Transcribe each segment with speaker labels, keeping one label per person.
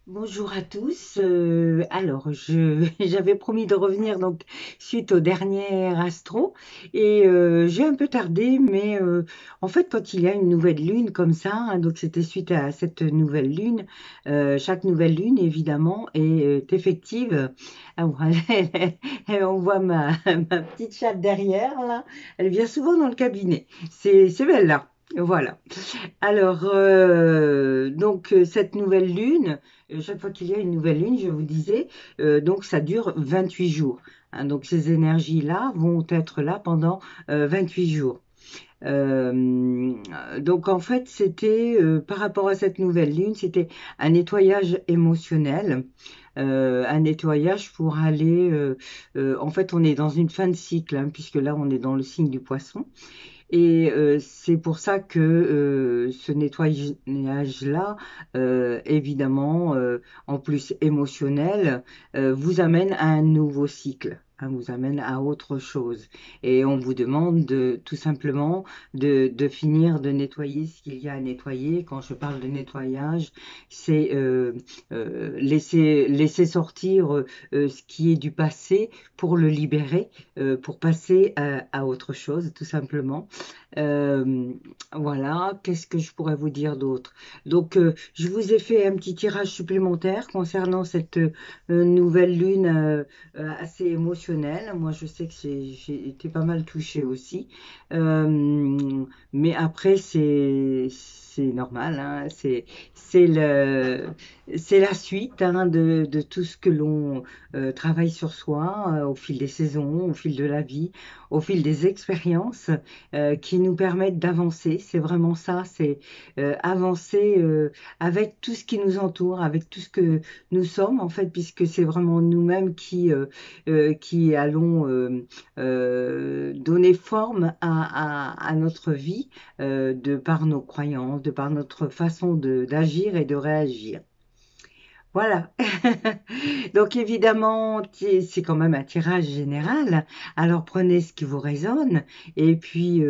Speaker 1: Bonjour à tous. Alors, j'avais promis de revenir donc suite au dernier astro et j'ai un peu tardé, mais en fait, quand il y a une nouvelle lune comme ça, hein, donc c'était suite à cette nouvelle lune, chaque nouvelle lune évidemment est effective. Ah, voilà, on voit ma petite chatte derrière là. Elle vient souvent dans le cabinet. C'est belle là. Voilà. Alors, donc, cette nouvelle lune, chaque fois qu'il y a une nouvelle lune, je vous disais, donc ça dure 28 jours. Hein. Donc, ces énergies-là vont être là pendant 28 jours. Euh, donc, en fait, c'était, par rapport à cette nouvelle lune, c'était un nettoyage émotionnel. Un nettoyage pour aller, en fait, on est dans une fin de cycle, hein, puisque là, on est dans le signe du poisson. Et c'est pour ça que ce nettoyage-là, évidemment, en plus émotionnel, vous amène à un nouveau cycle, hein, vous amène à autre chose. Et on vous demande de tout simplement de finir de nettoyer ce qu'il y a à nettoyer. Quand je parle de nettoyage, c'est laisser sortir ce qui est du passé pour le libérer, pour passer à autre chose, tout simplement. Euh, voilà, qu'est-ce que je pourrais vous dire d'autre? Donc, je vous ai fait un petit tirage supplémentaire concernant cette nouvelle lune assez émotionnelle. Moi, je sais que j'ai été pas mal touchée aussi. Mais après, c'est normal, hein, c'est le, c'est la suite hein, de tout ce que l'on travaille sur soi au fil des saisons, au fil de la vie, au fil des expériences qui nous permettent d'avancer. C'est vraiment ça, c'est avancer avec tout ce qui nous entoure, avec tout ce que nous sommes, en fait, puisque c'est vraiment nous-mêmes qui allons donner forme à notre vie de par nos croyances, de par notre façon d'agir et de réagir. Voilà. Donc évidemment, c'est quand même un tirage général. Alors prenez ce qui vous résonne. Et puis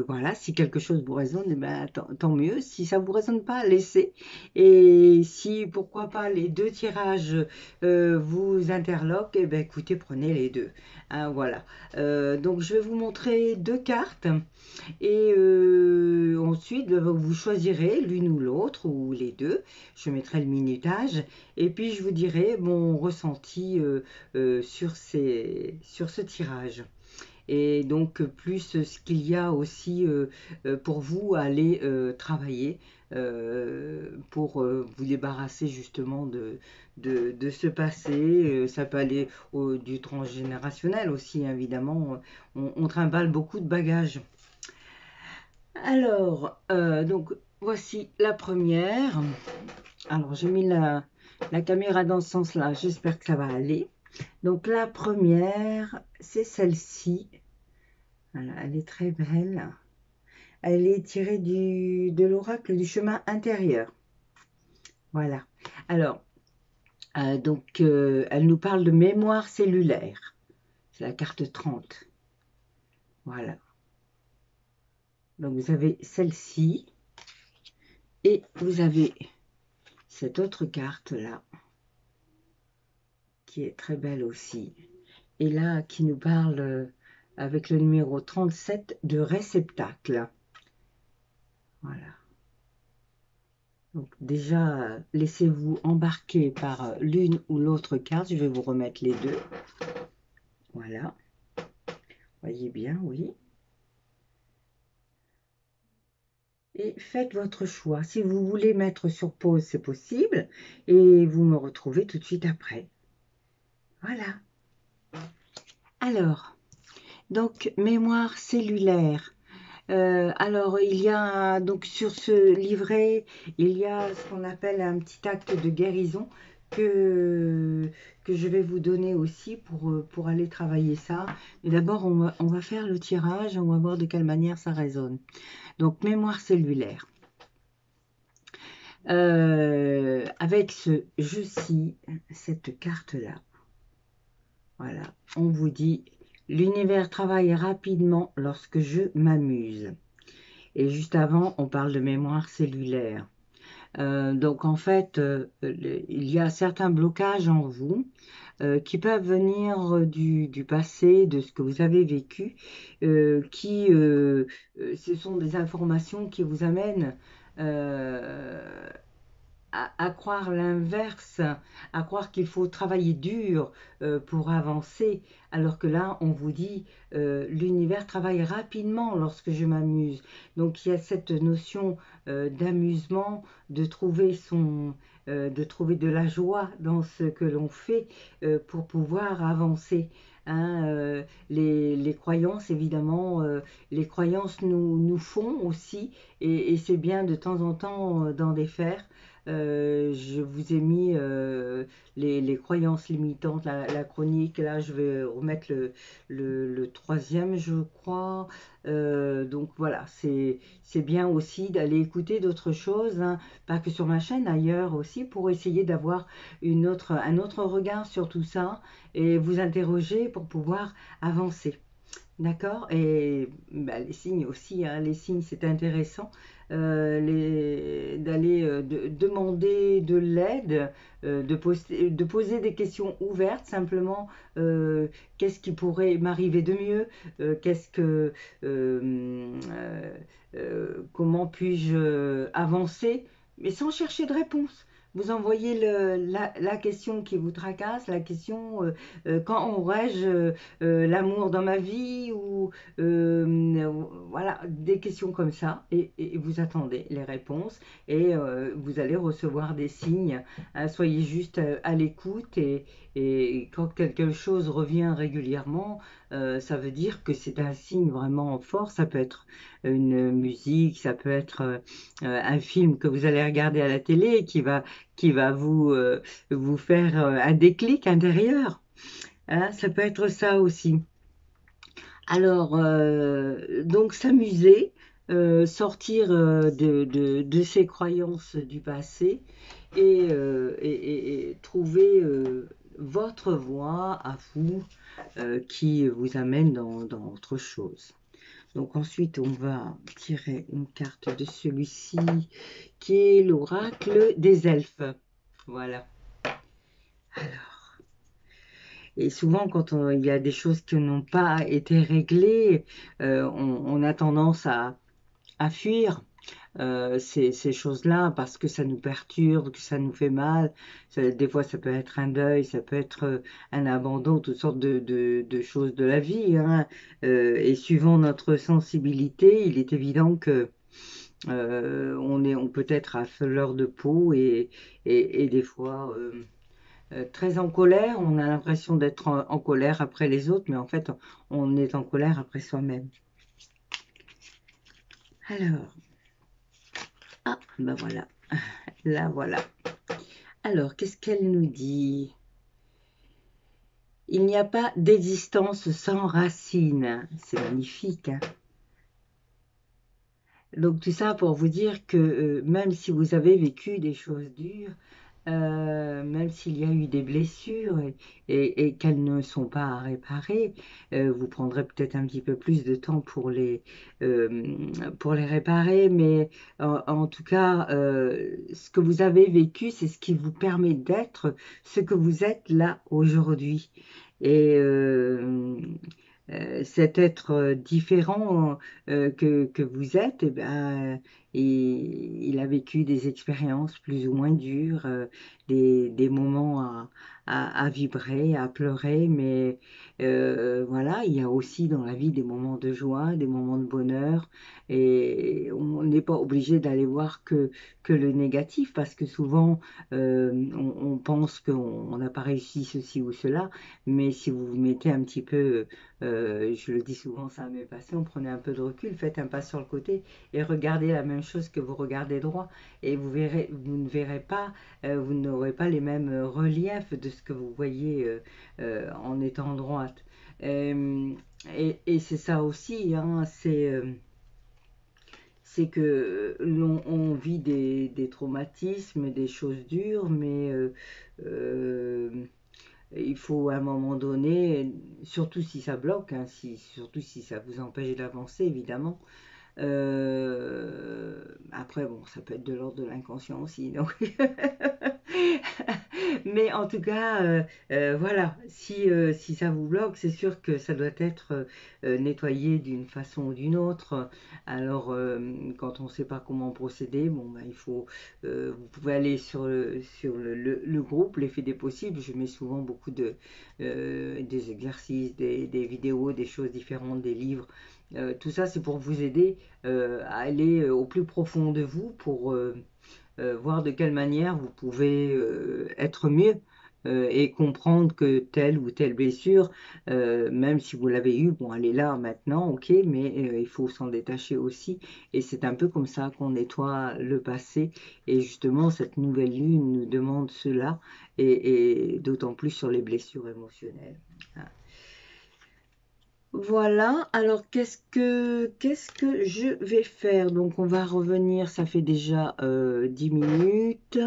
Speaker 1: voilà, si quelque chose vous résonne, eh ben, tant mieux. Si ça vous résonne pas, laissez. Et si pourquoi pas les deux tirages vous interloquent, eh ben, écoutez, prenez les deux. Hein, voilà. Donc je vais vous montrer deux cartes. Et ensuite, ben, vous choisirez l'une ou l'autre ou les deux. Je mettrai le minutage. Et puis, je vous dirai mon ressenti sur ce tirage. Et donc, plus ce qu'il y a aussi pour vous à aller travailler pour vous débarrasser justement de ce passé. Ça peut aller du transgénérationnel aussi, évidemment. On trimballe beaucoup de bagages. Alors, donc, voici la première. Alors, j'ai mis la caméra dans ce sens-là. J'espère que ça va aller. Donc, la première, c'est celle-ci. Voilà, elle est très belle. Elle est tirée de l'oracle du chemin intérieur. Voilà. Alors, donc, elle nous parle de mémoire cellulaire. C'est la carte 30. Voilà. Donc, vous avez celle-ci. Et vous avez cette autre carte-là, qui est très belle aussi. Et là, qui nous parle avec le numéro 37 de réceptacle. Voilà. Donc déjà, laissez-vous embarquer par l'une ou l'autre carte. Je vais vous remettre les deux. Voilà. Voyez bien, oui. Et faites votre choix. Si vous voulez mettre sur pause, c'est possible. Et vous me retrouvez tout de suite après. Voilà. Alors, donc, mémoire cellulaire. Alors, il y a donc sur ce livret, il y a ce qu'on appelle un petit acte de guérison que, que je vais vous donner aussi pour aller travailler ça. Mais d'abord, on va faire le tirage, on va voir de quelle manière ça résonne. Donc, mémoire cellulaire. Avec ce je-ci, cette carte-là, voilà, on vous dit, l'univers travaille rapidement lorsque je m'amuse. Et juste avant, on parle de mémoire cellulaire. Donc en fait, il y a certains blocages en vous qui peuvent venir du passé, de ce que vous avez vécu, ce sont des informations qui vous amènent euh, à croire l'inverse, à croire qu'il faut travailler dur pour avancer, alors que là, on vous dit, l'univers travaille rapidement lorsque je m'amuse. Donc il y a cette notion d'amusement, de trouver de la joie dans ce que l'on fait pour pouvoir avancer. Hein, les croyances, évidemment, les croyances nous font aussi, et c'est bien de temps en temps d'en défaire. Je vous ai mis les croyances limitantes, la chronique. Là, je vais remettre le troisième, je crois. Donc voilà, c'est bien aussi d'aller écouter d'autres choses, hein, pas que sur ma chaîne, ailleurs aussi, pour essayer d'avoir un autre regard sur tout ça et vous interroger pour pouvoir avancer. D'accord? Et bah, les signes aussi, hein, les signes, c'est intéressant d'aller demander de l'aide, de poser des questions ouvertes, simplement qu'est-ce qui pourrait m'arriver de mieux, euh, comment puis-je avancer, mais sans chercher de réponse. Vous envoyez la question qui vous tracasse, la question quand aurais-je l'amour dans ma vie voilà, des questions comme ça, et vous attendez les réponses, et vous allez recevoir des signes, hein. Soyez juste à l'écoute, et quand quelque chose revient régulièrement, ça veut dire que c'est un signe vraiment fort. Ça peut être une musique, ça peut être un film que vous allez regarder à la télé qui va vous faire un déclic intérieur, hein. Ça peut être ça aussi. Alors, donc s'amuser, sortir de ses croyances du passé, et trouver votre voie à vous qui vous amène dans autre chose. Donc ensuite, on va tirer une carte de celui-ci qui est l'oracle des elfes. Voilà. Alors, et souvent, quand il y a des choses qui n'ont pas été réglées, on a tendance à fuir ces choses-là parce que ça nous perturbe, que ça nous fait mal. Des fois, ça peut être un deuil, ça peut être un abandon, toutes sortes de choses de la vie, hein. Et suivant notre sensibilité, il est évident que on peut être à fleur de peau, et des fois très en colère. On a l'impression d'être en colère après les autres, mais en fait, on est en colère après soi-même. Alors, ah, ben voilà, là voilà. Alors, qu'est-ce qu'elle nous dit? Il n'y a pas d'existence sans racines. C'est magnifique, hein. Donc tout ça pour vous dire que même si vous avez vécu des choses dures, même s'il y a eu des blessures, et qu'elles ne sont pas à réparer, vous prendrez peut-être un petit peu plus de temps pour les réparer, mais en tout cas, ce que vous avez vécu, c'est ce qui vous permet d'être ce que vous êtes là aujourd'hui. Et cet être différent que vous êtes, eh ben, il a vécu des expériences plus ou moins dures, des moments à vibrer, à pleurer, mais voilà, il y a aussi dans la vie des moments de joie, des moments de bonheur, et on n'est pas obligé d'aller voir que le négatif, parce que souvent on pense qu'on n'a pas réussi ceci ou cela, mais si vous vous mettez un petit peu, je le dis souvent ça à mes patients, prenez un peu de recul, faites un pas sur le côté et regardez la même chose que vous regardez droit, et vous ne verrez pas, vous n'aurez pas les mêmes reliefs de ce que vous voyez en étant droite. Euh, et c'est ça aussi, hein, c'est que on vit des traumatismes, des choses dures, mais euh, il faut à un moment donné, surtout si ça bloque, hein, surtout si ça vous empêche d'avancer, évidemment, Après, bon, ça peut être de l'ordre de l'inconscient aussi. Donc mais en tout cas, voilà, si ça vous bloque, c'est sûr que ça doit être nettoyé d'une façon ou d'une autre. Alors, quand on ne sait pas comment procéder, bon, ben, vous pouvez aller sur le groupe, l'effet des possibles. Je mets souvent beaucoup des exercices, des vidéos, des choses différentes, des livres. Tout ça, c'est pour vous aider à aller au plus profond de vous pour voir de quelle manière vous pouvez être mieux et comprendre que telle ou telle blessure, même si vous l'avez eue, bon, elle est là maintenant, ok, mais il faut s'en détacher aussi. Et c'est un peu comme ça qu'on nettoie le passé. Et justement, cette nouvelle lune nous demande cela, et d'autant plus sur les blessures émotionnelles. Hein. Voilà, alors qu'est-ce que je vais faire? Donc on va revenir, ça fait déjà 10 minutes.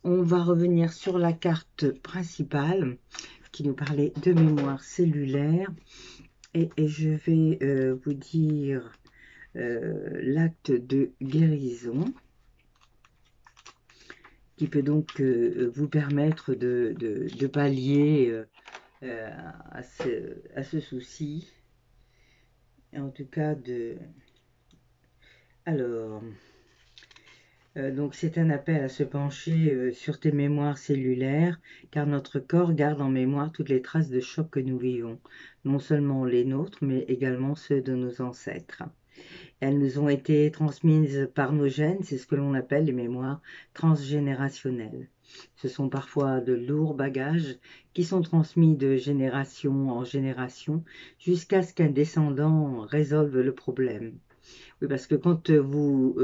Speaker 1: On va revenir sur la carte principale qui nous parlait de mémoire cellulaire. Et je vais vous dire l'acte de guérison qui peut donc vous permettre de pallier euh, à ce souci. En tout cas, alors, donc c'est un appel à se pencher sur tes mémoires cellulaires, car notre corps garde en mémoire toutes les traces de chocs que nous vivons, non seulement les nôtres, mais également ceux de nos ancêtres. Elles nous ont été transmises par nos gènes, c'est ce que l'on appelle les mémoires transgénérationnelles. Ce sont parfois de lourds bagages qui sont transmis de génération en génération jusqu'à ce qu'un descendant résolve le problème. Oui, parce que quand vous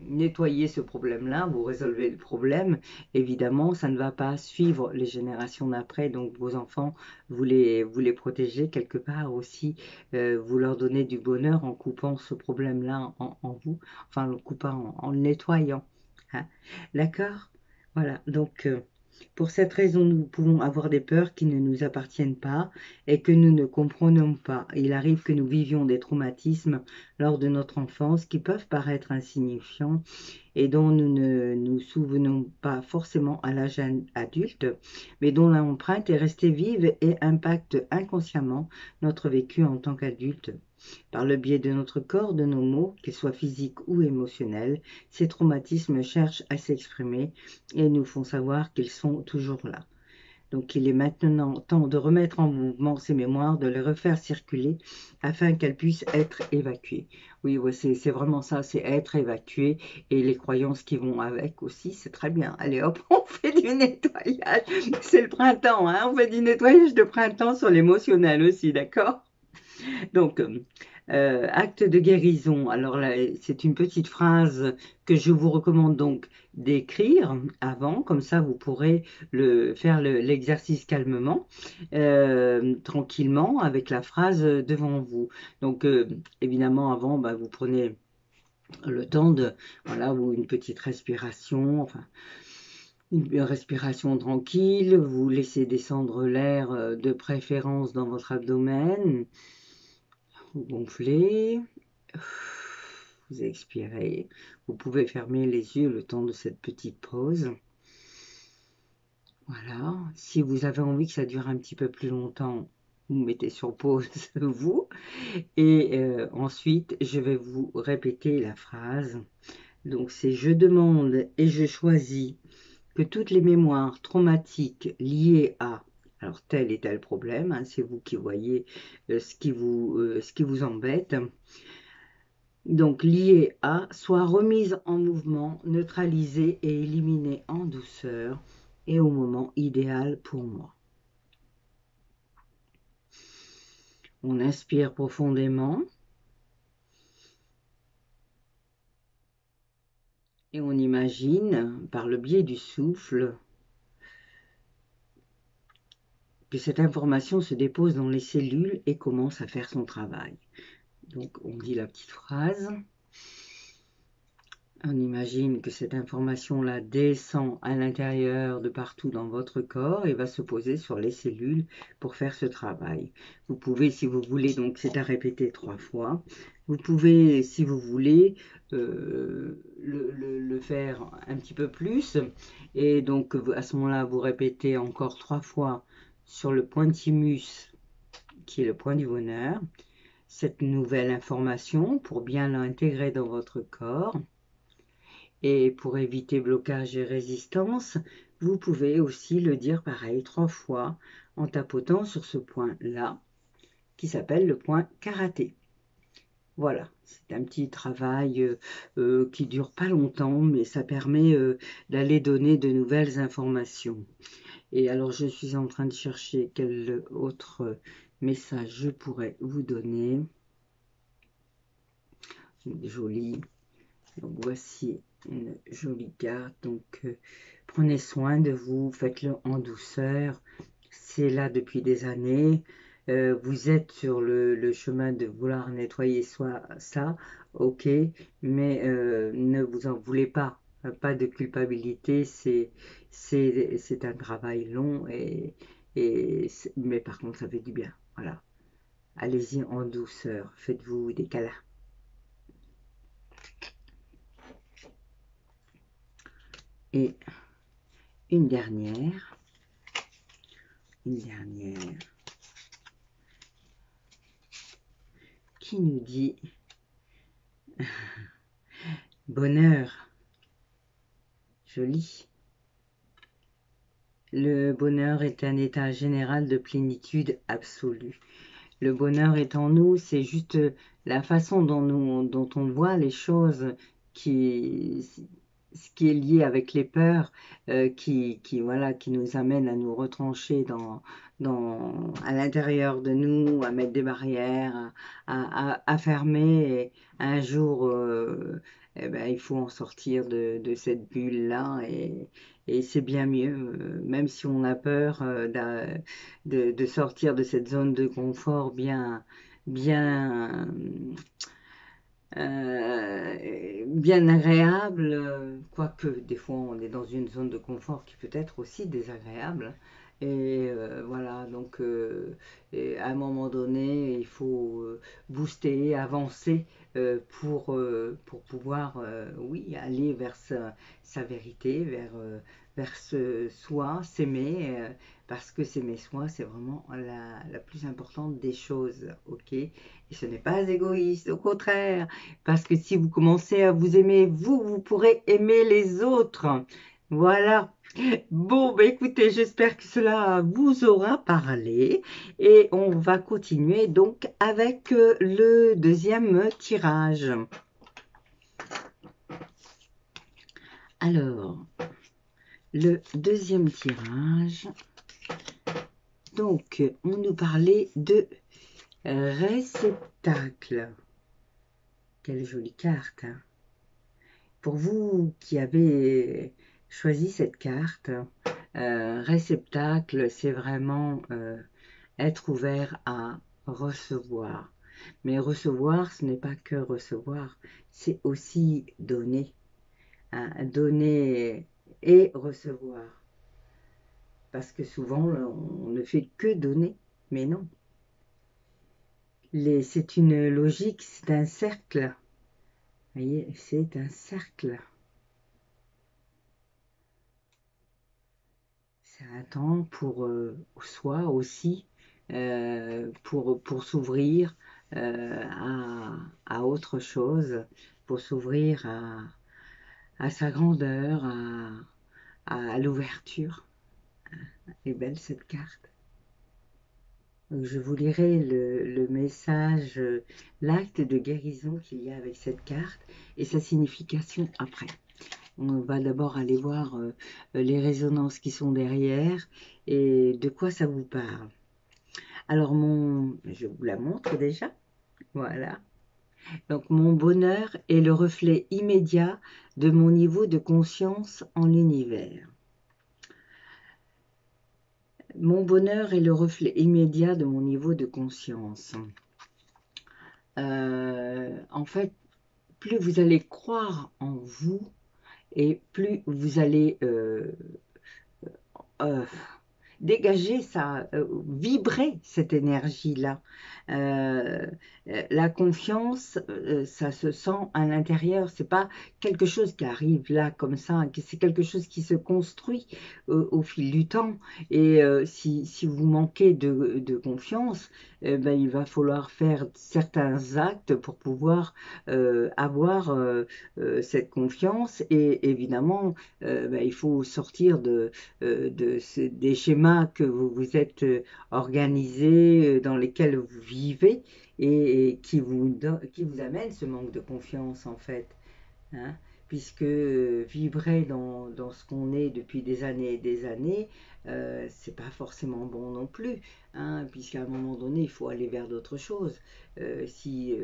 Speaker 1: nettoyez ce problème-là, vous résolvez le problème, évidemment, ça ne va pas suivre les générations d'après. Donc, vos enfants, vous les protégez quelque part aussi. Vous leur donnez du bonheur en coupant ce problème-là en vous, enfin, en le coupant, en le nettoyant. Hein. D'accord? Voilà. Donc, pour cette raison, nous pouvons avoir des peurs qui ne nous appartiennent pas et que nous ne comprenons pas. Il arrive que nous vivions des traumatismes lors de notre enfance qui peuvent paraître insignifiants et dont nous ne nous souvenons pas forcément à l'âge adulte, mais dont l'empreinte est restée vive et impacte inconsciemment notre vécu en tant qu'adulte. Par le biais de notre corps, de nos mots, qu'ils soient physiques ou émotionnels, ces traumatismes cherchent à s'exprimer et nous font savoir qu'ils sont toujours là. Donc il est maintenant temps de remettre en mouvement ces mémoires, de les refaire circuler afin qu'elles puissent être évacuées. Oui, ouais, c'est vraiment ça, c'est être évacué et les croyances qui vont avec aussi, c'est très bien. Allez hop, on fait du nettoyage. C'est le printemps, hein, on fait du nettoyage de printemps sur l'émotionnel aussi, d'accord? Donc, acte de guérison. Alors là, c'est une petite phrase que je vous recommande donc d'écrire avant, comme ça vous pourrez faire l'exercice calmement, tranquillement, avec la phrase devant vous. Donc, évidemment, avant, bah, vous prenez le temps voilà, ou une petite respiration, enfin, une respiration tranquille, vous laissez descendre l'air de préférence dans votre abdomen. Vous gonflez, vous expirez. Vous pouvez fermer les yeux le temps de cette petite pause. Voilà. Si vous avez envie que ça dure un petit peu plus longtemps, vous mettez sur pause vous. Et ensuite, je vais vous répéter la phrase. Donc c'est je demande et je choisis que toutes les mémoires traumatiques liées à alors tel et tel problème, hein, c'est vous qui voyez ce qui vous embête, donc liées à, soit remises en mouvement, neutralisées et éliminées en douceur et au moment idéal pour moi. On inspire profondément et on imagine par le biais du souffle que cette information se dépose dans les cellules et commence à faire son travail. Donc on dit la petite phrase. On imagine que cette information-là descend à l'intérieur de partout dans votre corps et va se poser sur les cellules pour faire ce travail. Vous pouvez, si vous voulez, donc c'est à répéter 3 fois. Vous pouvez, si vous voulez, le faire un petit peu plus. Et donc, à ce moment-là, vous répétez encore 3 fois sur le point de thymus, qui est le point du bonheur, cette nouvelle information pour bien l'intégrer dans votre corps. Et pour éviter blocage et résistance, vous pouvez aussi le dire pareil 3 fois en tapotant sur ce point-là qui s'appelle le point karaté. Voilà, c'est un petit travail qui dure pas longtemps, mais ça permet d'aller donner de nouvelles informations. Et alors, je suis en train de chercher quel autre message je pourrais vous donner. Joli. Donc, voici une jolie carte. Donc, prenez soin de vous, faites-le en douceur. C'est là depuis des années. Vous êtes sur le chemin de vouloir nettoyer ça, ok, mais ne vous en voulez pas. Pas de culpabilité, c'est un travail long, mais par contre, ça fait du bien. Voilà. Allez-y en douceur, faites-vous des câlins. Et une dernière qui nous dit bonheur, joli. Le bonheur est un état général de plénitude absolue. Le bonheur est en nous, c'est juste la façon dont on voit les choses ce qui est lié avec les peurs voilà, qui nous amène à nous retrancher à l'intérieur de nous, à mettre des barrières, à fermer. Et un jour, eh ben, il faut en sortir de cette bulle-là et c'est bien mieux, même si on a peur de sortir de cette zone de confort bien, bien agréable, quoique des fois on est dans une zone de confort qui peut être aussi désagréable. Et voilà, donc et à un moment donné, il faut booster, avancer pour pouvoir, oui, aller vers sa vérité, vers soi, s'aimer, parce que s'aimer soi, c'est vraiment la plus importante des choses, ok? Et ce n'est pas égoïste, au contraire. Parce que si vous commencez à vous aimer, vous pourrez aimer les autres. Voilà. Bon, bah écoutez, j'espère que cela vous aura parlé. Et on va continuer donc avec le deuxième tirage. Alors, le deuxième tirage. Donc, on nous parlait de réceptacle. Quelle jolie carte, hein. Pour vous qui avez choisi cette carte, réceptacle, c'est vraiment être ouvert à recevoir. Mais recevoir, ce n'est pas que recevoir, c'est aussi donner, hein, donner et recevoir. Parce que souvent, on ne fait que donner, mais non. C'est une logique, c'est un cercle. Vous voyez, c'est un cercle. C'est un temps pour soi aussi, pour s'ouvrir à autre chose, pour s'ouvrir à sa grandeur, à l'ouverture. Elle est belle cette carte. Donc, je vous lirai le message, l'acte de guérison qu'il y a avec cette carte et sa signification après. On va d'abord aller voir les résonances qui sont derrière et de quoi ça vous parle. Alors, je vous la montre déjà. Voilà. Donc, mon bonheur est le reflet immédiat de mon niveau de conscience en l'univers. Mon bonheur est le reflet immédiat de mon niveau de conscience. En fait, plus vous allez croire en vous et plus vous allez euh, dégager ça, vibrer cette énergie-là. Euh, la confiance, ça se sent à l'intérieur. C'est pas quelque chose qui arrive là comme ça. C'est quelque chose qui se construit au fil du temps. Et si vous manquez de confiance, ben, il va falloir faire certains actes pour pouvoir avoir cette confiance. Et évidemment, ben, il faut sortir des schémas que vous vous êtes organisés, dans lesquels vous vivez et qui vous amènent ce manque de confiance en fait. Hein, puisque vibrer dans ce qu'on est depuis des années et des années, c'est pas forcément bon non plus, hein, puisqu'à un moment donné, il faut aller vers d'autres choses. Si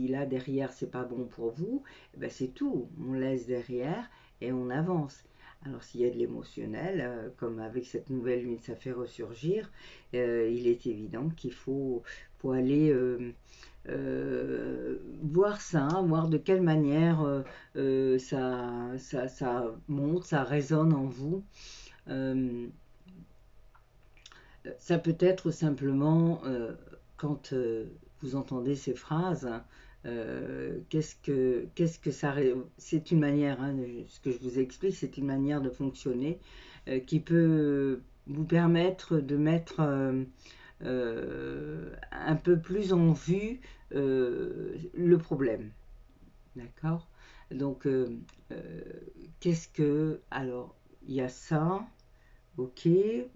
Speaker 1: là derrière c'est pas bon pour vous, eh ben c'est tout, on laisse derrière et on avance. Alors s'il y a de l'émotionnel, comme avec cette nouvelle lune, ça fait ressurgir, il est évident qu'il faut aller voir ça, hein, voir de quelle manière ça monte, ça résonne en vous. Euh, Ça peut être simplement quand vous entendez ces phrases, qu'est-ce que ça... C'est une manière, hein, ce que je vous explique, c'est une manière de fonctionner qui peut vous permettre de mettre un peu plus en vue le problème. D'accord? Donc, euh, qu'est-ce que... Alors, il y a ça, ok,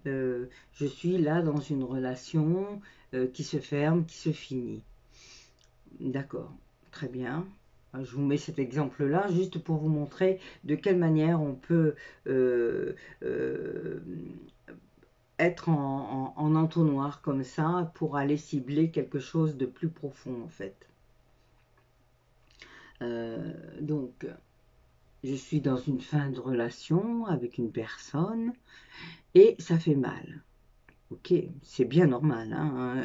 Speaker 1: je suis là dans une relation qui se ferme, qui se finit. D'accord, très bien. Je vous mets cet exemple-là juste pour vous montrer de quelle manière on peut euh, euh, être en entonnoir comme ça pour aller cibler quelque chose de plus profond en fait. Donc, je suis dans une fin de relation avec une personne et ça fait mal. Ok, c'est bien normal, hein,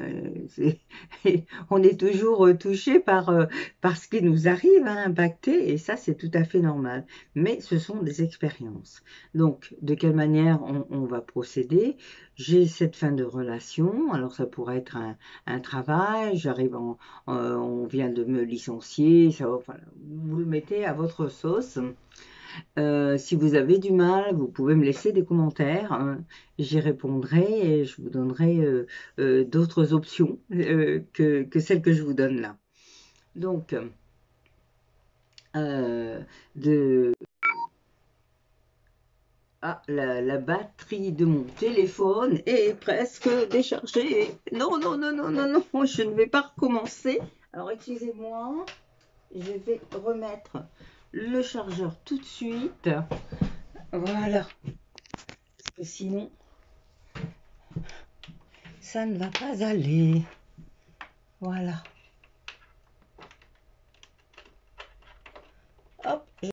Speaker 1: on est toujours touché par ce qui nous arrive à impacter, et ça, c'est tout à fait normal. Mais ce sont des expériences. Donc, de quelle manière on va procéder? J'ai cette fin de relation, alors ça pourrait être un travail, on vient de me licencier, ça, enfin, vous le mettez à votre sauce. Si vous avez du mal, vous pouvez me laisser des commentaires, hein. J'y répondrai et je vous donnerai d'autres options que celles que je vous donne là. Donc, euh, de... la batterie de mon téléphone est presque déchargée. Non, non, non, non, non, non, je ne vais pas recommencer. Alors, excusez-moi, je vais remettre le chargeur tout de suite. Voilà, parce que sinon... ça ne va pas aller. Voilà.